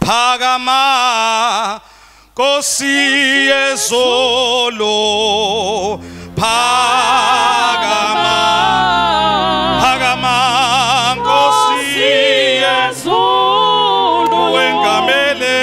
Phakama Nkosi Yezulu Phakama Phakama Nkosi Yezulu wengamele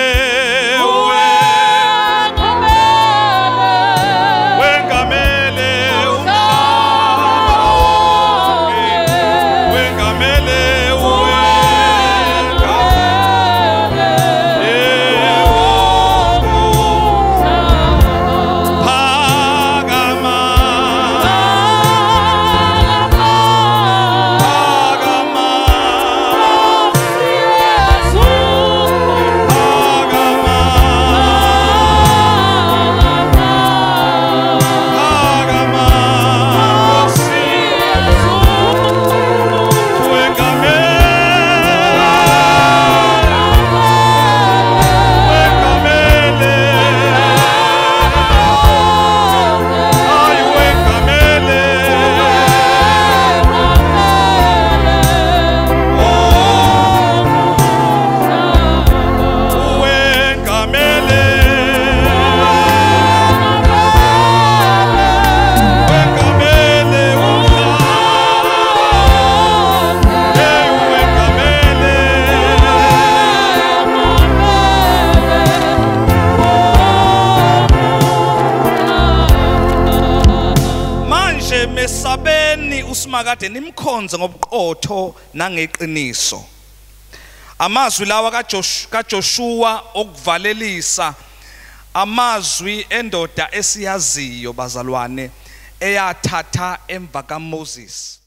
mesabeni usimakade nimkhonze ngobuqotho nangeqiniso. Amazwi lawa kaJoshua okuvalelisa, amazwi endoda esiyaziyo bazalwane eyathatha emva kaMoses.